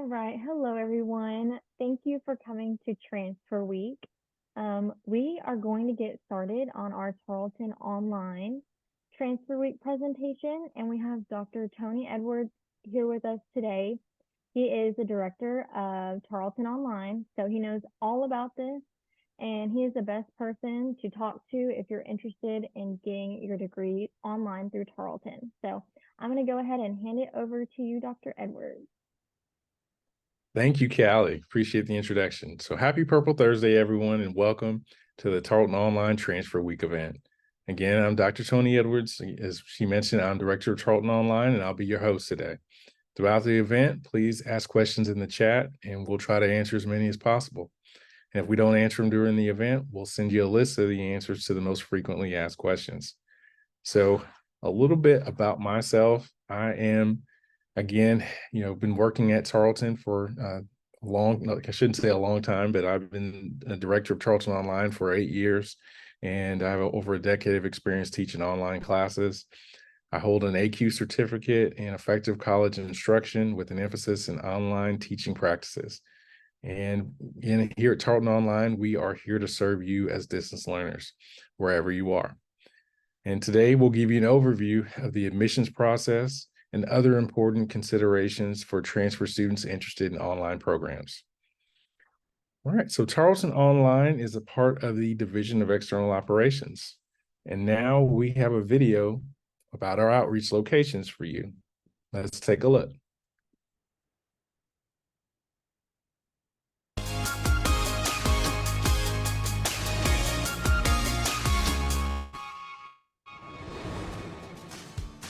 right. Hello, everyone. Thank you for coming to Transfer Week. We are going to get started on our Tarleton Online Transfer Week presentation, and we have Dr. Tony Edwards here with us today. He is the director of Tarleton Online, so he knows all about this, and he is the best person to talk to if you're interested in getting your degree online through Tarleton. So I'm going to go ahead and hand it over to you, Dr. Edwards. Thank you, Callie. Appreciate the introduction. So happy Purple Thursday, everyone, and welcome to the Tarleton Online Transfer Week event. Again, I'm Dr. Tony Edwards. As she mentioned, I'm Director of Tarleton Online, and I'll be your host today. Throughout the event, please ask questions in the chat, and we'll try to answer as many as possible. And if we don't answer them during the event, we'll send you a list of the answers to the most frequently asked questions. So a little bit about myself. I am Again, been working at Tarleton for I shouldn't say a long time, but I've been a director of Tarleton Online for 8 years, and I have over a decade of experience teaching online classes. I hold an AQ certificate in effective college instruction with an emphasis in online teaching practices. And here at Tarleton Online, we are here to serve you as distance learners, wherever you are. And today we'll give you an overview of the admissions process and other important considerations for transfer students interested in online programs. All right, so Tarleton Online is a part of the Division of External Operations. And now we have a video about our outreach locations for you. Let's take a look.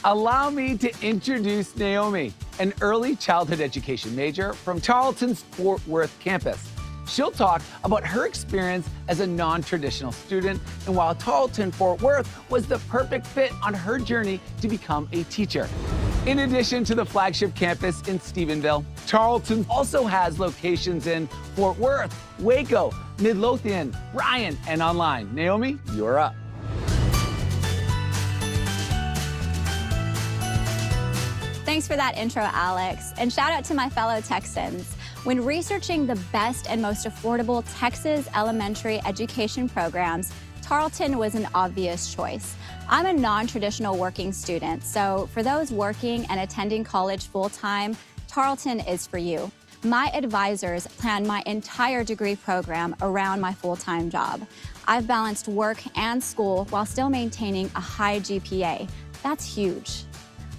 Allow me to introduce Naomi, an early childhood education major from Tarleton's Fort Worth campus. She'll talk about her experience as a non-traditional student and why Tarleton Fort Worth was the perfect fit on her journey to become a teacher. In addition to the flagship campus in Stephenville, Tarleton also has locations in Fort Worth, Waco, Midlothian, Bryan, and online. Naomi, you're up. Thanks for that intro, Alex, and shout out to my fellow Texans. When researching the best and most affordable Texas elementary education programs, Tarleton was an obvious choice. I'm a non-traditional working student, so for those working and attending college full-time, Tarleton is for you. My advisors plan my entire degree program around my full-time job. I've balanced work and school while still maintaining a high GPA. That's huge.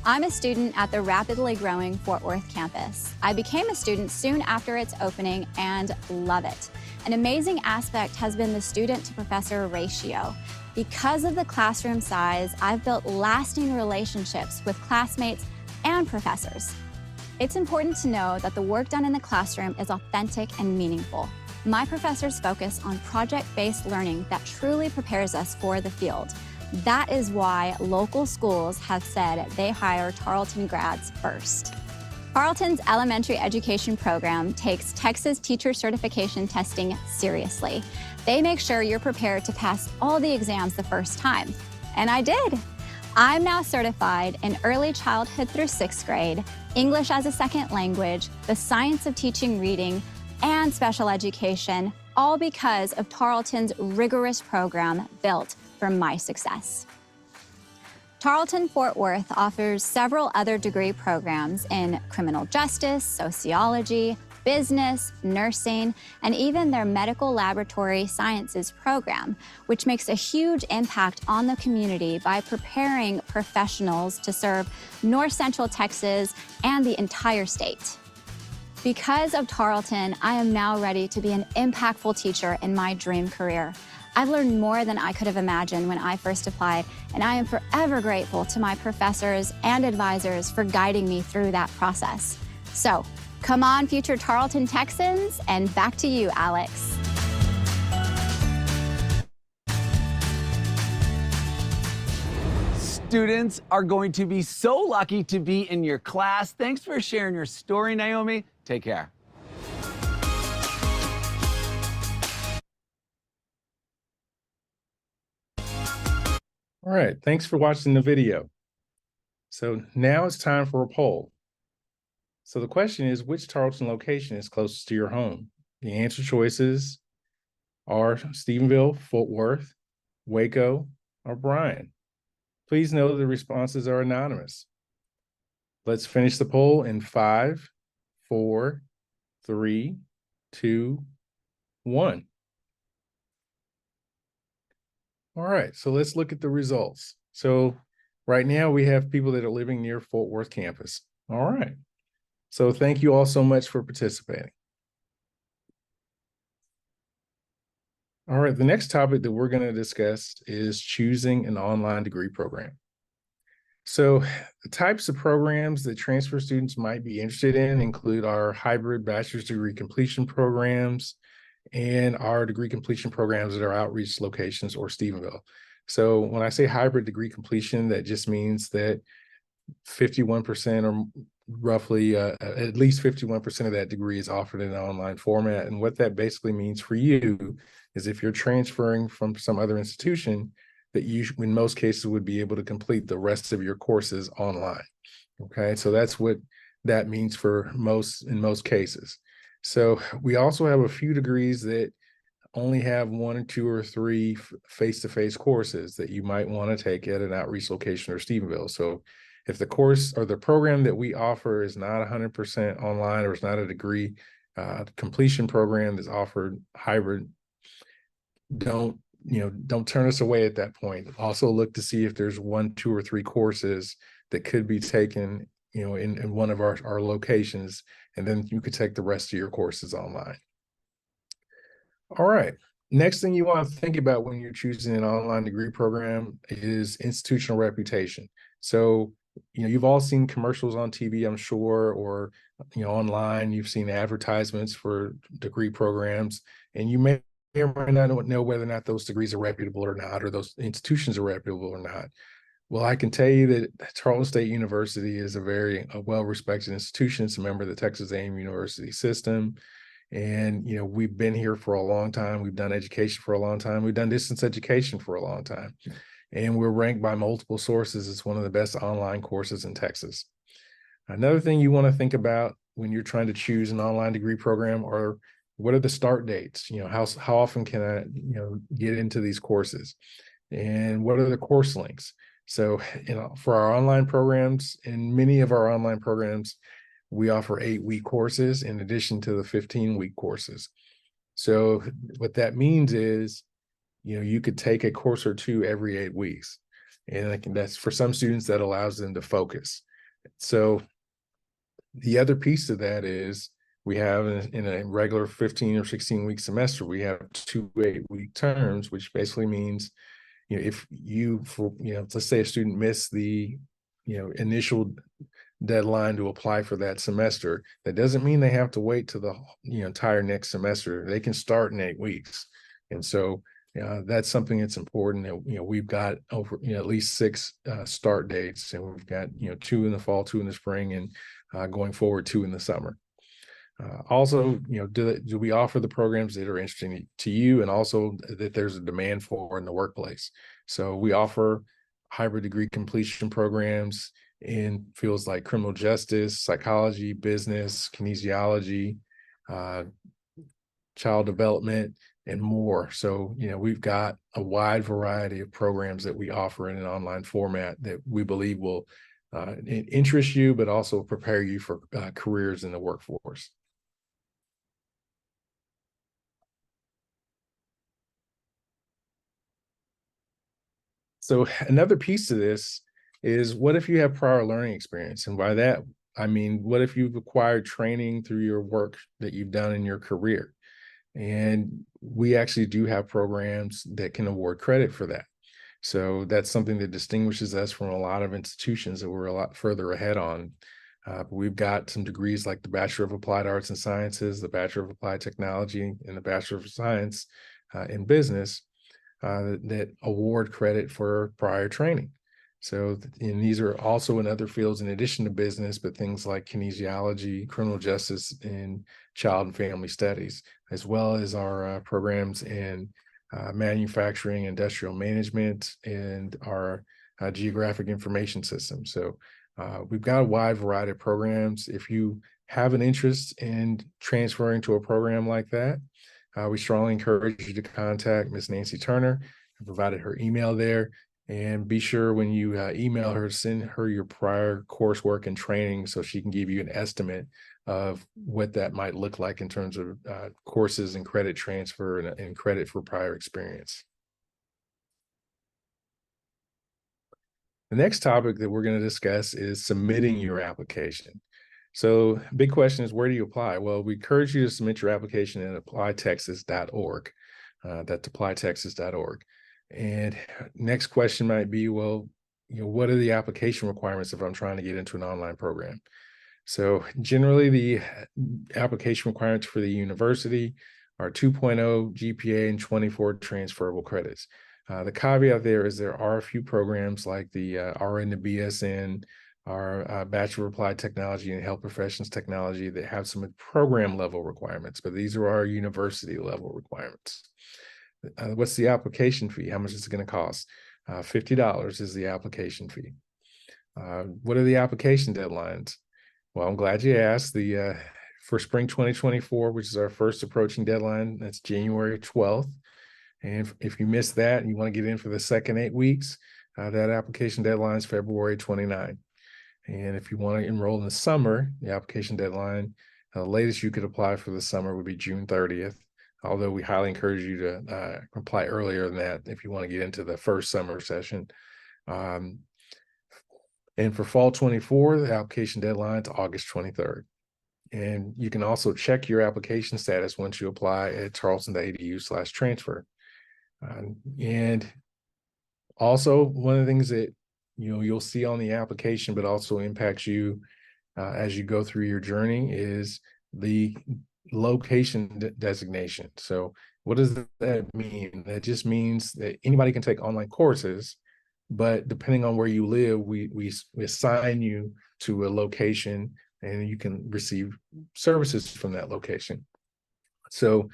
I'm a student at the rapidly growing Fort Worth campus. I became a student soon after its opening and love it. An amazing aspect has been the student-to-professor ratio. Because of the classroom size, I've built lasting relationships with classmates and professors. It's important to know that the work done in the classroom is authentic and meaningful. My professors focus on project-based learning that truly prepares us for the field. That is why local schools have said they hire Tarleton grads first. Tarleton's elementary education program takes Texas teacher certification testing seriously. They make sure you're prepared to pass all the exams the first time. And I did. I'm now certified in early childhood through 6th grade, English as a second language, the science of teaching reading, and special education, all because of Tarleton's rigorous program built for my success. Tarleton Fort Worth offers several other degree programs in criminal justice, sociology, business, nursing, and even their medical laboratory sciences program, which makes a huge impact on the community by preparing professionals to serve North Central Texas and the entire state. Because of Tarleton, I am now ready to be an impactful teacher in my dream career. I've learned more than I could have imagined when I first applied, and I am forever grateful to my professors and advisors for guiding me through that process. So, come on, future Tarleton Texans, and back to you, Alex. Students are going to be so lucky to be in your class. Thanks for sharing your story, Naomi. Take care. All right, thanks for watching the video. So now it's time for a poll. So the question is, which Tarleton location is closest to your home? The answer choices are Stephenville, Fort Worth, Waco, or Bryan. Please know the responses are anonymous. Let's finish the poll in 5, 4, 3, 2, 1. All right, so let's look at the results. So right now we have people that are living near Fort Worth campus. All right. So thank you all so much for participating. All right, the next topic that we're going to discuss is choosing an online degree program. So the types of programs that transfer students might be interested in include our hybrid bachelor's degree completion programs and our degree completion programs at our outreach locations or Stephenville. So when I say hybrid degree completion, that just means that 51% or roughly at least 51% of that degree is offered in an online format. And what that basically means for you is if you're transferring from some other institution, that you, in most cases, would be able to complete the rest of your courses online. Okay, so that's what that means for in most cases. So we also have a few degrees that only have 1 or 2 or 3 face-to-face courses that you might want to take at an outreach location or Stephenville. So if the course or the program that we offer is not 100% online or it's not a degree completion program that's offered hybrid, don't turn us away at that point. Also look to see if there's 1, 2, or 3 courses that could be taken in one of our locations, and then you could take the rest of your courses online. All right. Next thing you want to think about when you're choosing an online degree program is institutional reputation. So, you've all seen commercials on TV, I'm sure, or, online, you've seen advertisements for degree programs, and you may or may not know whether or not those degrees are reputable or not, or those institutions are reputable or not. Well, I can tell you that Tarleton State University is a well-respected institution. It's a member of the Texas A&M University system. And, we've been here for a long time. We've done education for a long time. We've done distance education for a long time. And we're ranked by multiple sources as one of the best online courses in Texas. Another thing you want to think about when you're trying to choose an online degree program are what are the start dates? How often can I, get into these courses? And what are the course links? So, for our online programs, in many of our online programs, we offer 8-week courses in addition to the 15-week courses. So what that means is, you could take a course or 2 every 8 weeks. And that's for some students that allows them to focus. So the other piece of that is we have in a regular 15 or 16-week semester, we have 2 8-week terms, which basically means, if let's say a student missed the, initial deadline to apply for that semester, that doesn't mean they have to wait to the entire next semester. They can start in 8 weeks. And so that's something that's important. That we've got over at least 6 start dates, and we've got 2 in the fall, 2 in the spring, and going forward 2 in the summer. Also, do we offer the programs that are interesting to you, and also that there's a demand for in the workplace? So we offer hybrid degree completion programs in fields like criminal justice, psychology, business, kinesiology, child development, and more. So, we've got a wide variety of programs that we offer in an online format that we believe will interest you, but also prepare you for careers in the workforce. So another piece to this is, what if you have prior learning experience? And by that, I mean, what if you've acquired training through your work that you've done in your career? And we actually do have programs that can award credit for that. So that's something that distinguishes us from a lot of institutions that we're a lot further ahead on. We've got some degrees like the Bachelor of Applied Arts and Sciences, the Bachelor of Applied Technology, and the Bachelor of Science in Business that award credit for prior training. So, and these are also in other fields in addition to business, but things like kinesiology, criminal justice, and child and family studies, as well as our programs in manufacturing, industrial management, and our geographic information system. So we've got a wide variety of programs. If you have an interest in transferring to a program like that, we strongly encourage you to contact Ms. Nancy Turner. I provided her email there. And be sure when you email her, send her your prior coursework and training so she can give you an estimate of what that might look like in terms of courses and credit transfer and credit for prior experience. The next topic that we're going to discuss is submitting your application. So big question is, where do you apply? Well, we encourage you to submit your application at applytexas.org. That's applytexas.org. And next question might be, well, what are the application requirements if I'm trying to get into an online program? So generally the application requirements for the university are 2.0 GPA and 24 transferable credits. The caveat there is there are a few programs like the RN to BSN, our Bachelor of Applied Technology and Health Professions Technology that have some program level requirements, but these are our university level requirements. What's the application fee? How much is it going to cost? $50 is the application fee. What are the application deadlines? Well, I'm glad you asked. For spring 2024, which is our first approaching deadline, that's January 12th. And if you missed that and you want to get in for the second 8 weeks, that application deadline is February 29th. And if you want to enroll in the summer, the application deadline, the latest you could apply for the summer would be June 30th. Although we highly encourage you to apply earlier than that if you want to get into the first summer session. And for fall 24, the application deadline is August 23rd. And you can also check your application status once you apply at tarleton.edu/transfer. And also, one of the things that you'll see on the application, but also impacts you as you go through your journey, is the location designation. So what does that mean? That just means that anybody can take online courses, but depending on where you live, we assign you to a location and you can receive services from that location. So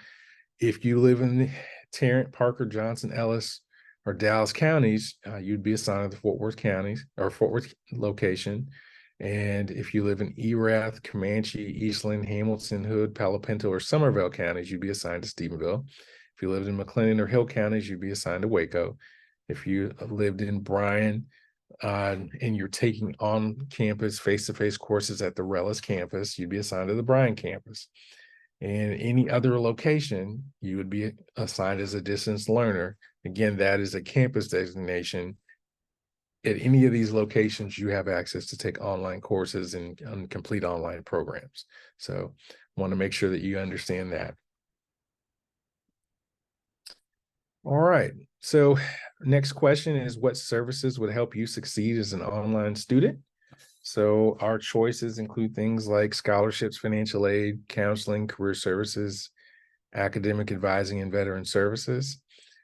if you live in the Tarrant, Parker, Johnson, Ellis, or Dallas counties, you'd be assigned to the Fort Worth counties or Fort Worth location. And if you live in Erath, Comanche, Eastland, Hamilton, Hood, Palo Pinto, or Somerville counties, you'd be assigned to Stephenville. If you lived in McLennan or Hill counties, you'd be assigned to Waco. If you lived in Bryan and you're taking on-campus face-to-face courses at the Rellis campus, you'd be assigned to the Bryan campus. And any other location, you would be assigned as a distance learner. Again, that is a campus designation. At any of these locations, you have access to take online courses and complete online programs. So I want to make sure that you understand that. All right. So next question is, what services would help you succeed as an online student? So our choices include things like scholarships, financial aid, counseling, career services, academic advising, and veteran services.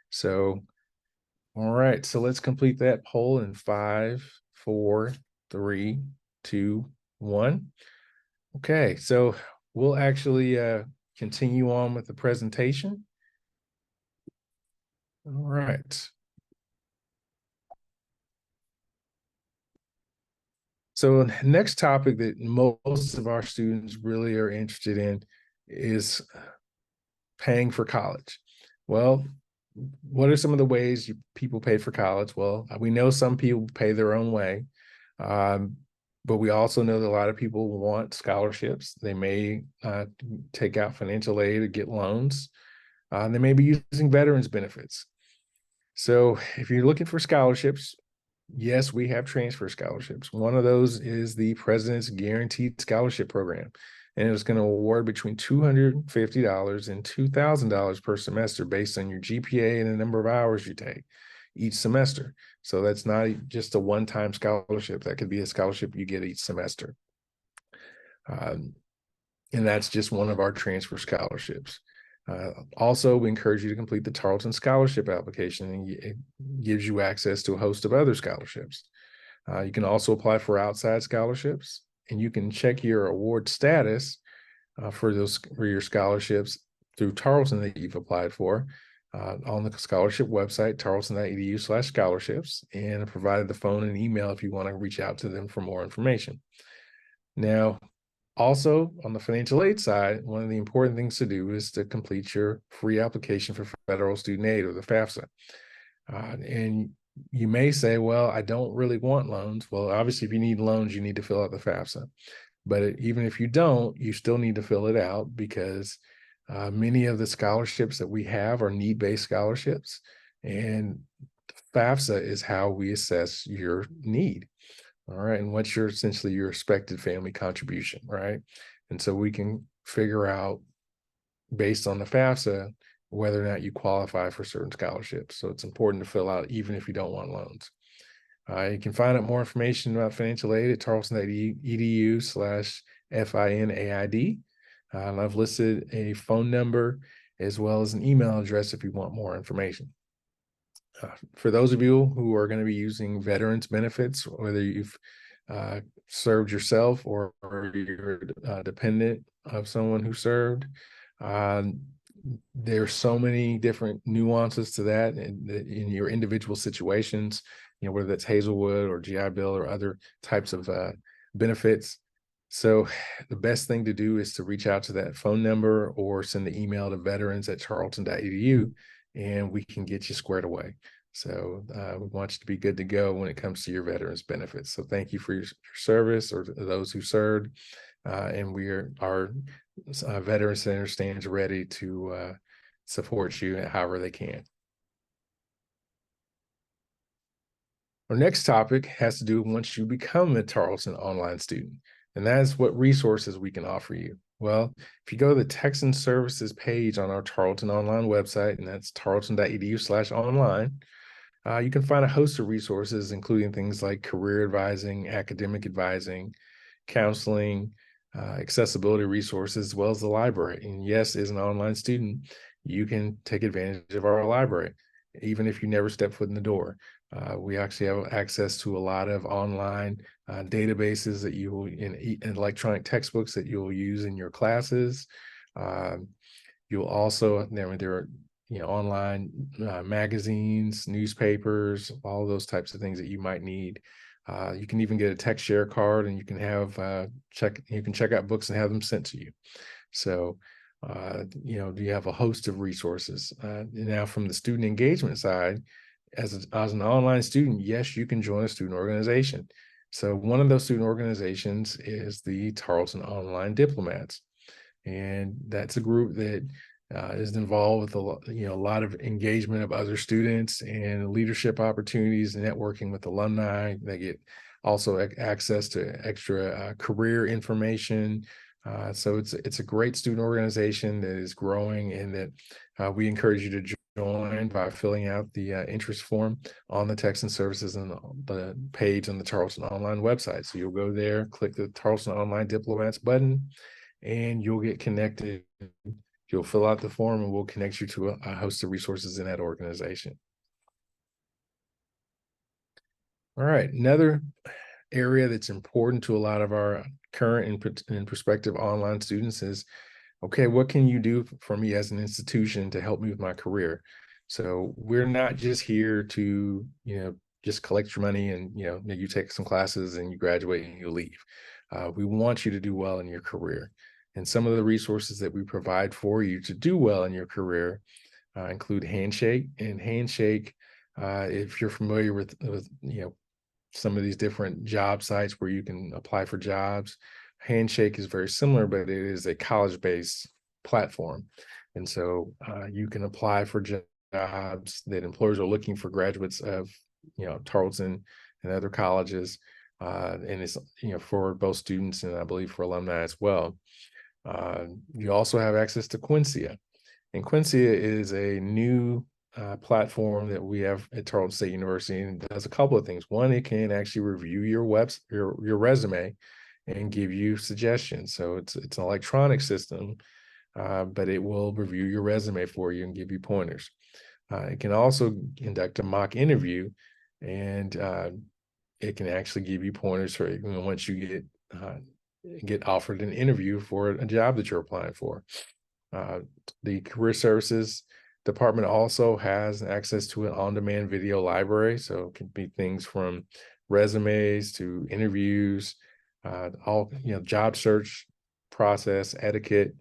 So all right, so let's complete that poll in 5, 4, 3, 2, 1. Okay, so we'll actually continue on with the presentation. All right. So next topic that most of our students really are interested in is paying for college. Well, what are some of the ways people pay for college? Well, we know some people pay their own way, but we also know that a lot of people want scholarships. They may take out financial aid or get loans. They may be using veterans benefits. So if you're looking for scholarships, yes, we have transfer scholarships. One of those is the President's Guaranteed Scholarship Program. And it's going to award between $250 and $2,000 per semester based on your GPA and the number of hours you take each semester. So that's not just a one-time scholarship. That could be a scholarship you get each semester. And that's just one of our transfer scholarships. Also, we encourage you to complete the Tarleton Scholarship application, and it gives you access to a host of other scholarships. You can also apply for outside scholarships, and you can check your award status for your scholarships through Tarleton that you've applied for on the scholarship website, tarleton.edu/scholarships, and provided the phone and email if you want to reach out to them for more information. Now, Also, on the financial aid side, one of the important things to do is to complete your free application for federal student aid, or the FAFSA. And you may say, well, I don't really want loans. Well, obviously, if you need loans, you need to fill out the FAFSA. But even if you don't, you still need to fill it out, because many of the scholarships that we have are need-based scholarships. And FAFSA is how we assess your need. All right. And what's essentially your expected family contribution, right? And so we can figure out, based on the FAFSA, whether or not you qualify for certain scholarships. So it's important to fill out even if you don't want loans. You can find out more information about financial aid at tarleton.edu/FINAID. And I've listed a phone number as well as an email address if you want more information. For those of you who are going to be using veterans benefits, whether you've served yourself or you're a dependent of someone who served, there's so many different nuances to that in your individual situations, whether that's Hazelwood or GI Bill or other types of benefits. So the best thing to do is to reach out to that phone number or send the email to veterans@tarleton.edu, and we can get you squared away. So we want you to be good to go when it comes to your veterans benefits. So thank you for your service, or those who served. And our Veterans Center stands ready to support you however they can. Our next topic has to do with once you become a Tarleton online student, and that's what resources we can offer you. Well, if you go to the Texan Services page on our Tarleton online website, and that's tarleton.edu/online, you can find a host of resources, including things like career advising, academic advising, counseling, accessibility resources, as well as the library. And yes, as an online student, you can take advantage of our library, even if you never step foot in the door. We actually have access to a lot of online databases that you will, in electronic textbooks that you'll use in your classes. You'll also, there are online magazines, newspapers, all those types of things that you might need. You can even get a text share card, and you can have check out books and have them sent to you. So you have a host of resources. Now, from the student engagement side, as an online student, yes, you can join a student organization. So one of those student organizations is the Tarleton Online Diplomats, and that's a group that is involved with a lot of engagement of other students and leadership opportunities and networking with alumni. They get also access to extra career information. So it's a great student organization that is growing, and that we encourage you to join by filling out the interest form on the Texan Services and the page on the Tarleton Online website. So you'll go there, click the Tarleton Online Diplomats button, and you'll get connected. You'll fill out the form, and we'll connect you to a host of resources in that organization. All right, another area that's important to a lot of our current and prospective online students is, okay, what can you do for me as an institution to help me with my career? So we're not just here to, just collect your money and, you take some classes and you graduate and you leave. We want you to do well in your career. And some of the resources that we provide for you to do well in your career include Handshake. And Handshake, if you're familiar with some of these different job sites where you can apply for jobs, Handshake is very similar, but it is a college-based platform. And so you can apply for jobs that employers are looking for graduates of, Tarleton and other colleges. And it's, for both students and I believe for alumni as well. You also have access to Quincia. And Quincia is a new platform that we have at Tarleton State University, and it does a couple of things. One, it can actually review your resume and give you suggestions. So it's an electronic system, but it will review your resume for you and give you pointers. It can also conduct a mock interview, and it can actually give you pointers for once you get offered an interview for a job that you're applying for. The Career Services Department also has access to an on-demand video library. So it can be things from resumes to interviews, all job search process, etiquette,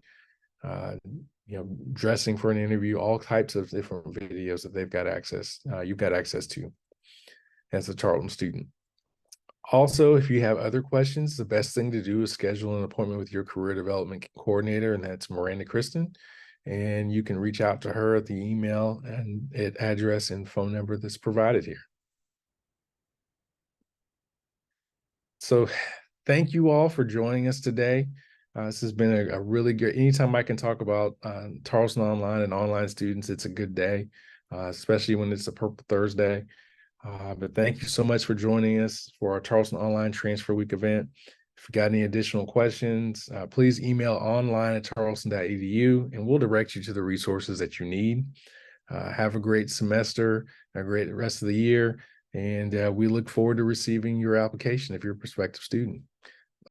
dressing for an interview, all types of different videos that they've got access, you've got access to as a Tarleton student. Also, if you have other questions, the best thing to do is schedule an appointment with your career development coordinator, and that's Miranda Kristen. And you can reach out to her at the email and address and phone number that's provided here. So thank you all for joining us today. This has been a really good, anytime I can talk about Tarleton Online and online students, it's a good day, especially when it's a Purple Thursday. But thank you so much for joining us for our Tarleton Online Transfer Week event. If you got any additional questions, please email online@tarleton.edu and we'll direct you to the resources that you need. Have a great semester, a great rest of the year, and we look forward to receiving your application if you're a prospective student.